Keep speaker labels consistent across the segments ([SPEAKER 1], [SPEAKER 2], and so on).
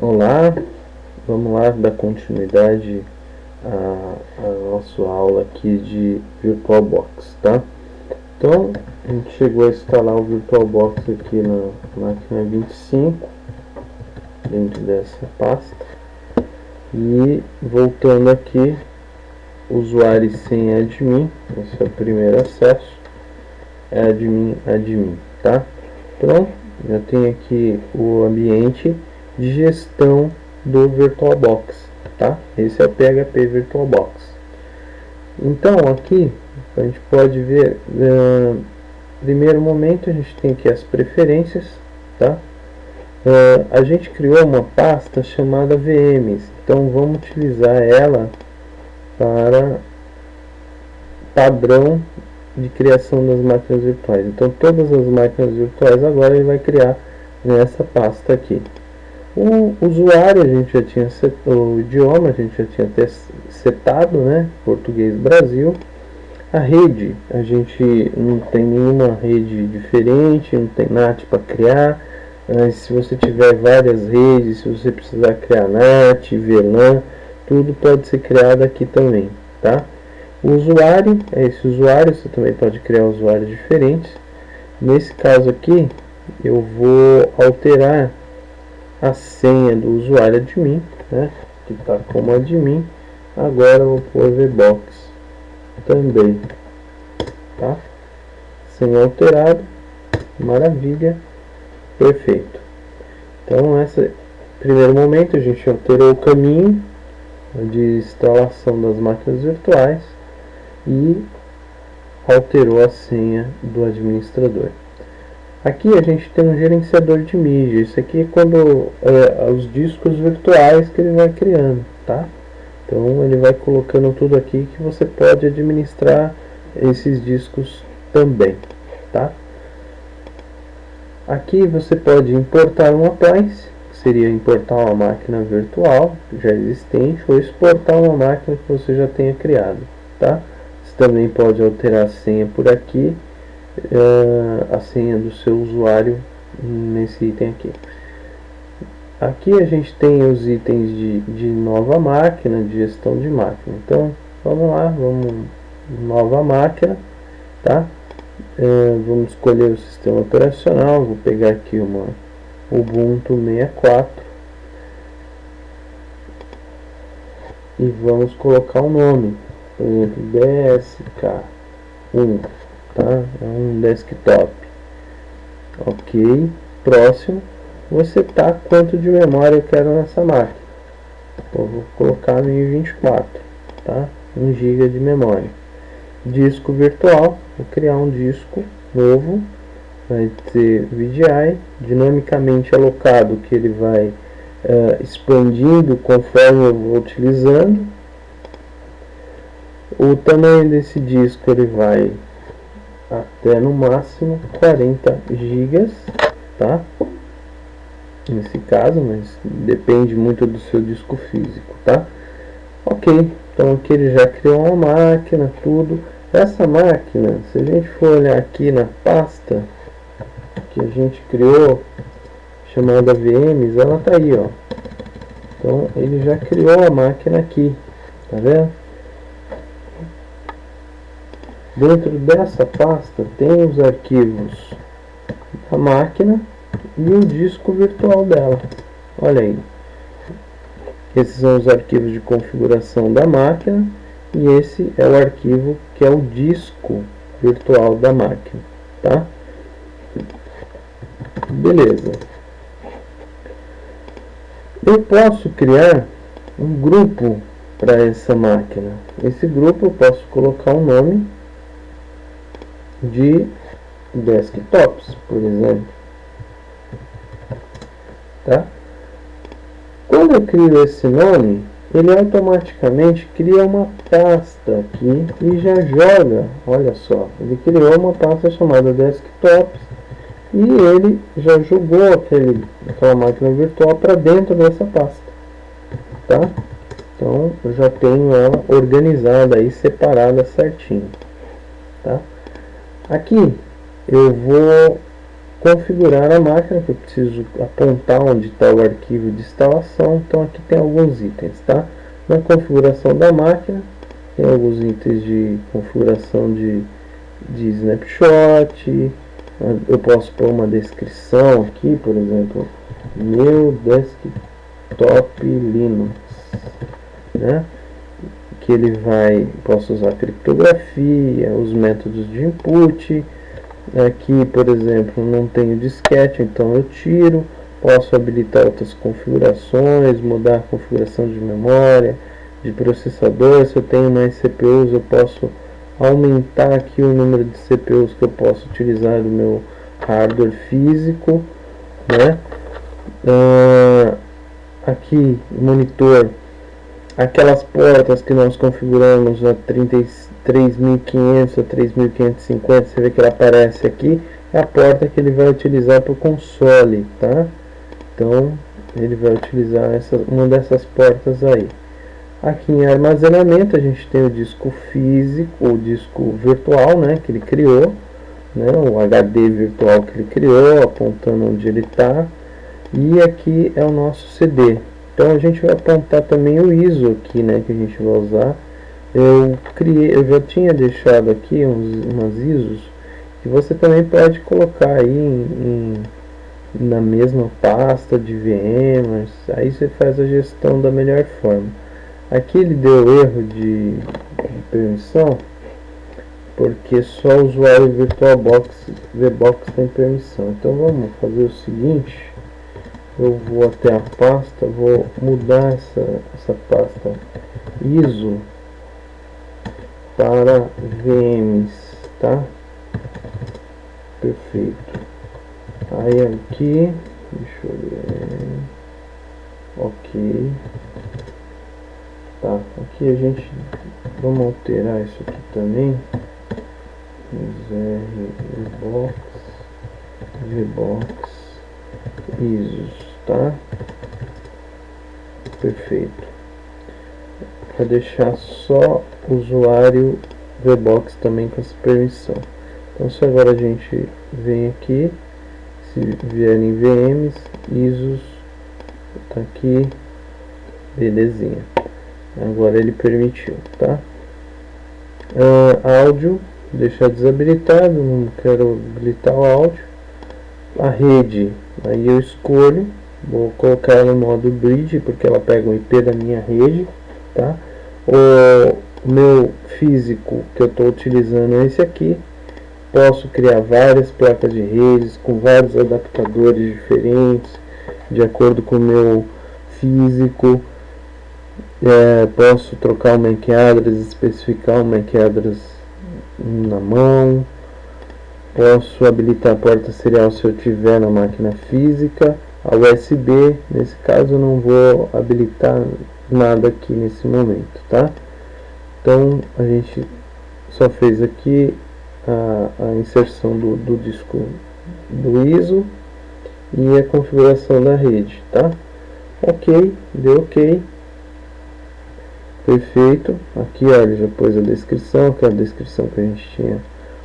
[SPEAKER 1] Olá, vamos lá dar continuidade à nossa aula aqui de VirtualBox, tá? Então, a gente chegou a instalar o VirtualBox aqui na máquina 25, dentro dessa pasta. E voltando aqui, usuário e senha admin, esse é o primeiro acesso, é admin, tá? Então, já tem aqui o ambiente de gestão do VirtualBox, tá? Esse é o PHP VirtualBox. Então, aqui a gente pode ver, primeiro momento a gente tem aqui as preferências, tá? A gente criou uma pasta chamada VMs, então vamos utilizar ela para padrão de criação das máquinas virtuais. Então todas as máquinas virtuais agora ele vai criar nessa pasta aqui. O usuário a gente já tinha o idioma a gente já tinha setado, né? Português Brasil. A rede a gente não tem nenhuma rede diferente, não tem NAT para criar. Se você tiver várias redes, se você precisar criar NAT, VLAN, tudo pode ser criado aqui também, tá? O usuário é esse usuário, você também pode criar usuários diferentes. Nesse caso aqui, eu vou alterar a senha do usuário admin, né, que está como admin. Agora eu vou pôr VBox também, tá? Senha alterada, maravilha, perfeito. Então, nesse primeiro momento, a gente alterou o caminho de instalação das máquinas virtuais e alterou a senha do administrador. Aqui a gente tem um gerenciador de mídia. Isso aqui é quando os discos virtuais que ele vai criando, tá? Então ele vai colocando tudo aqui que você pode administrar esses discos também, tá? Aqui você pode importar um appliance, que seria importar uma máquina virtual já existente, ou exportar uma máquina que você já tenha criado, tá? Você também pode alterar a senha por aqui, a senha do seu usuário nesse item aqui. Aqui a gente tem os itens de nova máquina, de gestão de máquina. Então vamos lá, vamos nova máquina, tá? Vamos escolher o sistema operacional. Vou pegar aqui uma Ubuntu 64 e vamos colocar o nome, por exemplo, DSK1, tá? É um desktop. Ok, próximo. Vou setar quanto de memória eu quero nessa máquina. Então, vou colocar 1024, tá? 1 GB de memória. Disco virtual, vou criar um disco novo, vai ter VDI, dinamicamente alocado, que ele vai expandindo conforme eu vou utilizando. O tamanho desse disco ele vai até no máximo 40 GB, tá? Nesse caso, mas depende muito do seu disco físico, tá? Ok, então aqui ele já criou uma máquina, tudo. Essa máquina, se a gente for olhar aqui na pasta que a gente criou, chamada VMs, ela tá aí, ó. Então ele já criou a máquina aqui, tá vendo? Dentro dessa pasta tem os arquivos da máquina e o disco virtual dela. Olha aí. Esses são os arquivos de configuração da máquina e esse é o arquivo que é o disco virtual da máquina, tá? Beleza. Eu posso criar um grupo para essa máquina. Esse grupo eu posso colocar um nome de desktops, por exemplo, tá? Quando eu crio esse nome, ele automaticamente cria uma pasta aqui e já joga, olha só, ele criou uma pasta chamada desktops e ele já jogou aquela máquina virtual para dentro dessa pasta, tá? Então eu já tenho ela organizada aí, separada certinho, tá? Aqui eu vou configurar a máquina, que eu preciso apontar onde está o arquivo de instalação. Então aqui tem alguns itens, tá? Na configuração da máquina tem alguns itens de configuração de snapshot. Eu posso pôr uma descrição aqui, por exemplo, meu desktop Linux, né? Que ele vai, posso usar criptografia, os métodos de input. Aqui, por exemplo, não tenho disquete, então eu tiro. Posso habilitar outras configurações, mudar a configuração de memória, de processador. Se eu tenho mais CPUs, eu posso aumentar aqui o número de CPUs que eu posso utilizar do meu hardware físico, né? Aqui, monitor, aquelas portas que nós configuramos a 33.500 a 3.550, você vê que ela aparece aqui, é a porta que ele vai utilizar para o console, tá? Então ele vai utilizar uma dessas portas aí. Aqui em armazenamento a gente tem o disco físico, o disco virtual, né, que ele criou, né, o HD virtual que ele criou, apontando onde ele está. E aqui é o nosso CD. Então a gente vai apontar também o ISO aqui, né, que a gente vai usar. Eu já tinha deixado aqui umas ISOs que você também pode colocar aí na mesma pasta de VMs. Aí você faz a gestão da melhor forma. Aqui ele deu erro de permissão, porque só o usuário VirtualBox VBox tem permissão. Então vamos fazer o seguinte, eu vou até a pasta, vou mudar essa pasta ISO para VMs, tá? Perfeito. Aí aqui, deixa eu ver, ok. Tá, aqui a gente, vamos alterar isso aqui também, VBox, ISOs, tá? Perfeito. Para deixar só o usuário VBox também com essa permissão. Então se agora a gente vem aqui, se vier em VMs, ISOs, tá aqui, belezinha. Agora ele permitiu, tá? Áudio, deixar desabilitado, não quero habilitar o áudio. A rede, aí eu escolho, vou colocar ela no modo bridge, porque ela pega o IP da minha rede, tá? O meu físico que eu estou utilizando é esse aqui. Posso criar várias placas de redes com vários adaptadores diferentes, de acordo com o meu físico. Posso trocar o MAC address, especificar o MAC address na mão. Posso habilitar a porta serial se eu tiver na máquina física. A USB, nesse caso eu não vou habilitar nada aqui nesse momento, tá? Então a gente só fez aqui a inserção do disco do ISO e a configuração da rede, tá? Ok, deu ok. Perfeito. Aqui olha, já pôs a descrição, que é a descrição que a gente tinha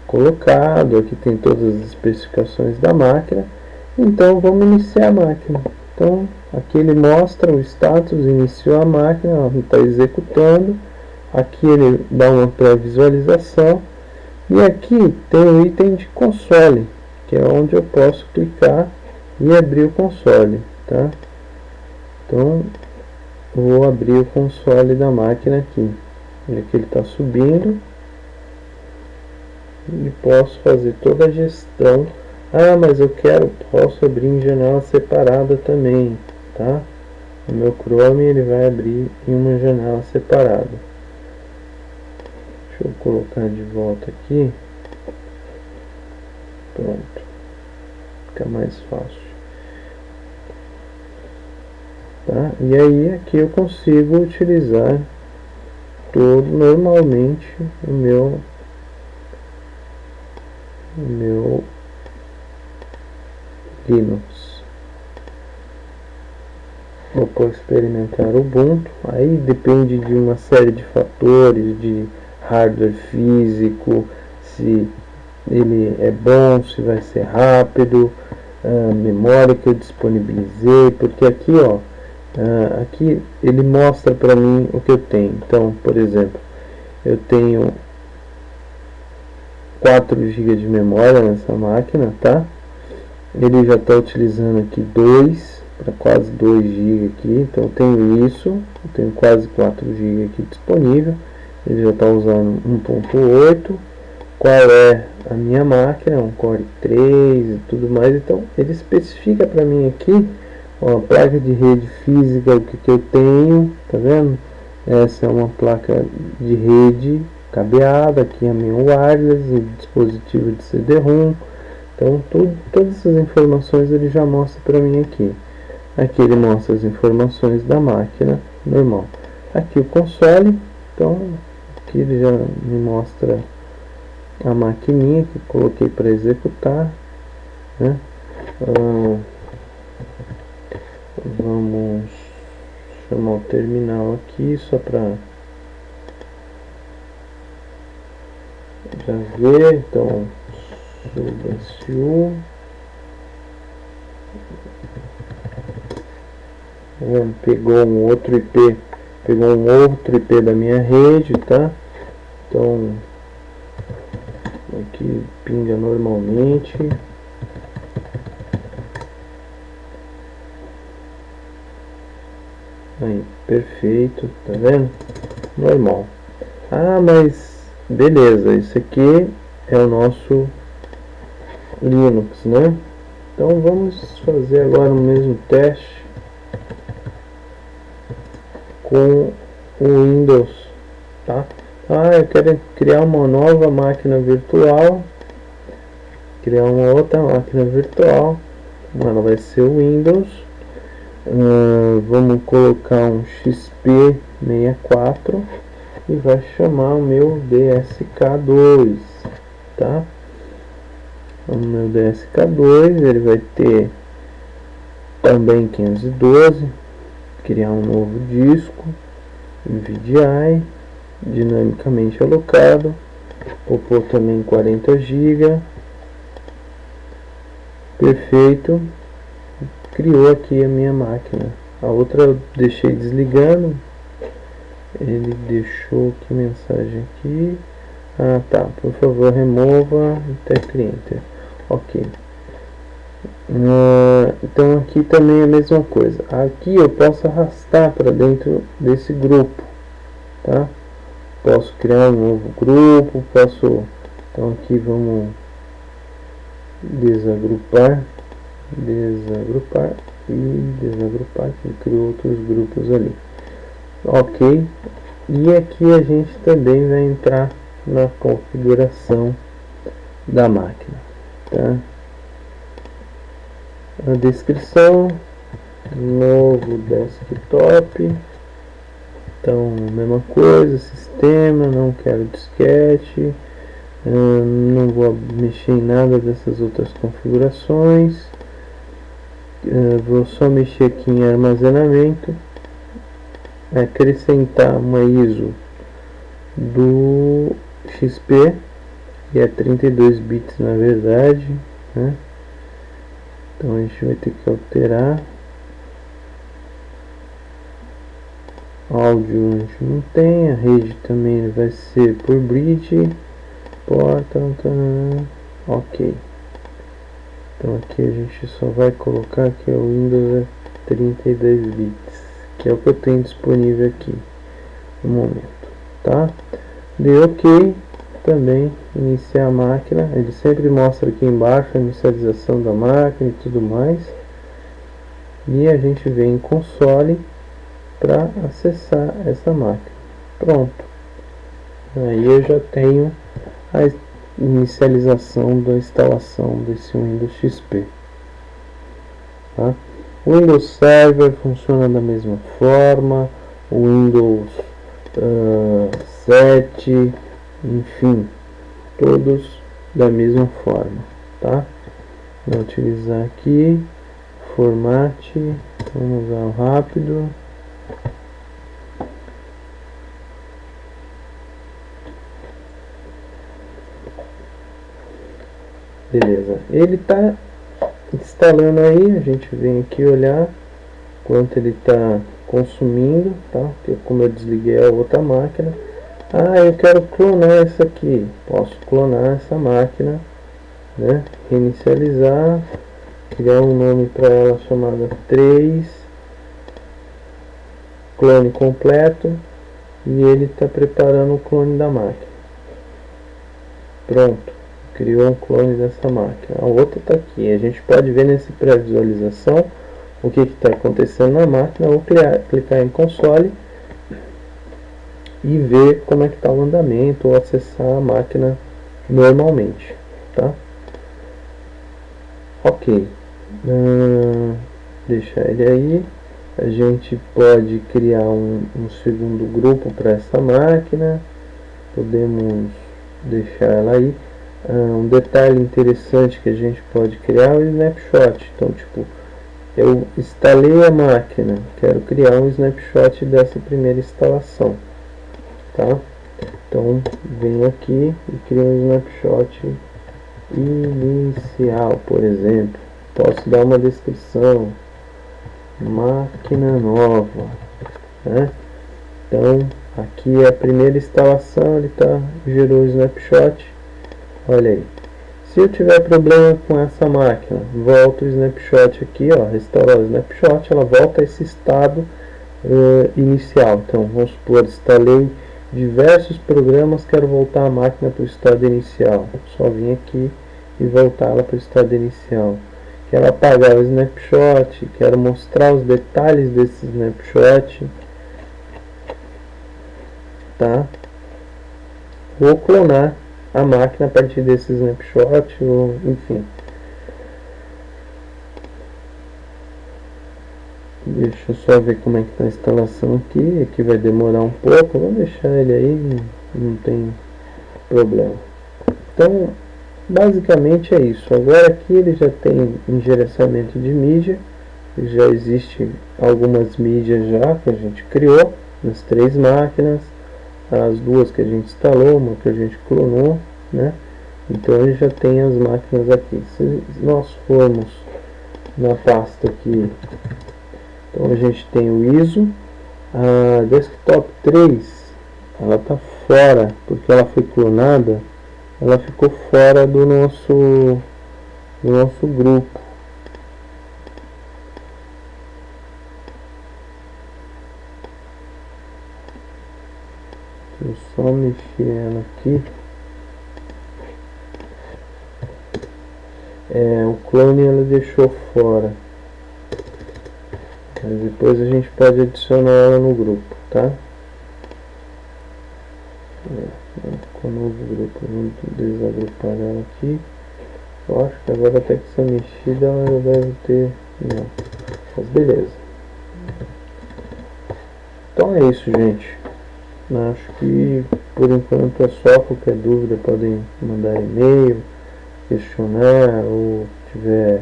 [SPEAKER 1] colocado. Aqui tem todas as especificações da máquina. Então vamos iniciar a máquina. Então aqui ele mostra o status, iniciou a máquina, ela está executando. Aqui ele dá uma pré-visualização. E aqui tem o item de console, que é onde eu posso clicar e abrir o console, tá? Então vou abrir o console da máquina aqui. Aqui ele está subindo e posso fazer toda a gestão. Mas eu posso abrir em janela separada também, tá? O meu Chrome ele vai abrir em uma janela separada. Deixa eu colocar de volta aqui. Pronto. Fica mais fácil. Tá? E aí aqui eu consigo utilizar normalmente o meu Linux. Vou experimentar o Ubuntu. Aí depende de uma série de fatores, de hardware físico, se ele é bom, se vai ser rápido, a memória que eu disponibilizei, porque aqui, ó, aqui ele mostra para mim o que eu tenho. Então, por exemplo, eu tenho 4 GB de memória nessa máquina, tá? Ele já está utilizando aqui 2 para quase 2 GB aqui, então eu tenho isso, eu tenho quase 4 GB aqui disponível. Ele já está usando 1.8. Qual é a minha máquina? Um Core 3 e tudo mais. Então ele especifica para mim aqui, ó, a placa de rede física, o que eu tenho, tá vendo? Essa é uma placa de rede cabeada, aqui é a minha wireless, o dispositivo de CD-ROM. Então todas essas informações ele já mostra para mim aqui. Aqui ele mostra as informações da máquina normal. Aqui o console, então aqui ele já me mostra a maquininha que eu coloquei para executar, né? Vamos chamar o terminal aqui só para já ver. Então sudo pegou um outro IP da minha rede, tá? Então aqui pinga normalmente. Aí, perfeito, tá vendo? Normal. Ah, mas beleza, isso aqui é o nosso Linux, né? Então vamos fazer agora o mesmo teste com o Windows, tá? Eu quero criar uma nova máquina virtual, criar uma outra máquina virtual, ela vai ser o Windows. Vamos colocar um XP64 e vai chamar o meu DSK2, tá? O meu DSK2 ele vai ter também 512, criar um novo disco NVIDIA dinamicamente alocado, vou pôr também 40 GB, perfeito. Criou aqui a minha máquina. A outra eu deixei desligando. Ele deixou que mensagem aqui. Tá, por favor remova Tech Enter. Ok. Então aqui também é a mesma coisa. Aqui eu posso arrastar para dentro desse grupo, tá? Posso criar um novo grupo, então aqui vamos desagrupar e desagrupar, que criou outros grupos ali. Ok, e aqui a gente também vai entrar na configuração da máquina, tá? A descrição, novo desktop, então mesma coisa, sistema, não quero disquete, não vou mexer em nada dessas outras configurações. Vou só mexer aqui em armazenamento, acrescentar uma ISO do XP, que é 32 bits na verdade, né? Então a gente vai ter que alterar. Áudio a gente não tem, a rede também vai ser por bridge, porta, ok. Então aqui a gente só vai colocar que o Windows é 32 bits, que é o que eu tenho disponível aqui no momento, tá? Dei ok, também iniciar a máquina, ele sempre mostra aqui embaixo a inicialização da máquina e tudo mais. E a gente vem em console para acessar essa máquina. Pronto. Aí eu já tenho a inicialização da instalação desse Windows XP, tá? O Windows Server funciona da mesma forma, o Windows 7, enfim, todos da mesma forma, tá? Vou utilizar aqui formate, vamos usar o rápido. Beleza, ele tá instalando aí, a gente vem aqui olhar quanto ele está consumindo, tá? Porque como eu desliguei a outra máquina, eu quero clonar essa aqui, posso clonar essa máquina, né? Reinicializar, criar um nome para ela chamada 3, clone completo, e ele está preparando o clone da máquina. Pronto, criou um clone dessa máquina. A outra está aqui. A gente pode ver nesse pré-visualização o que está acontecendo na máquina, ou clicar em console e ver como é que está o andamento, ou acessar a máquina normalmente, tá? Ok, deixar ele aí. A gente pode criar um segundo grupo para essa máquina, podemos deixar ela aí. Um detalhe interessante que a gente pode criar é o snapshot. Então, tipo, eu instalei a máquina, quero criar um snapshot dessa primeira instalação, tá? Então, venho aqui e crio um snapshot inicial, por exemplo. Posso dar uma descrição: máquina nova, né? Então, aqui é a primeira instalação, ele gerou o snapshot. Olha aí. Se eu tiver problema com essa máquina, volta o snapshot aqui, ó, restaurar o snapshot, ela volta a esse estado inicial. Então, vamos supor, instalei diversos programas, quero voltar a máquina para o estado inicial. Só vim aqui e voltar ela para o estado inicial. Quero apagar o snapshot, quero mostrar os detalhes desse snapshot, tá? Vou clonar a máquina a partir desse snapshot, ou enfim. Deixa eu só ver como é que está a instalação aqui. Aqui vai demorar um pouco, vou deixar ele aí, não tem problema. Então, basicamente é isso. Agora aqui ele já tem endereçamento de mídia, já existe algumas mídias já que a gente criou nas 3 máquinas, as 2 que a gente instalou, uma que a gente clonou, né? Então ele já tem as máquinas aqui. Se nós formos na pasta aqui, então a gente tem o ISO, a desktop 3, ela está fora, porque ela foi clonada, ela ficou fora do nosso grupo. Deixa eu só mexer ela aqui. O clone ela deixou fora, mas depois a gente pode adicionar ela no grupo, tá? Com o novo grupo, vamos desagrupar ela aqui. Eu acho que agora até que essa mexida ela já deve ter. Não, mas beleza. Então é isso, gente. Acho que por enquanto é só. Qualquer dúvida podem mandar e-mail, questionar, ou tiver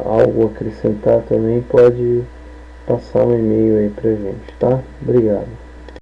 [SPEAKER 1] algo a acrescentar também, pode passar um e-mail aí pra gente, tá? Obrigado.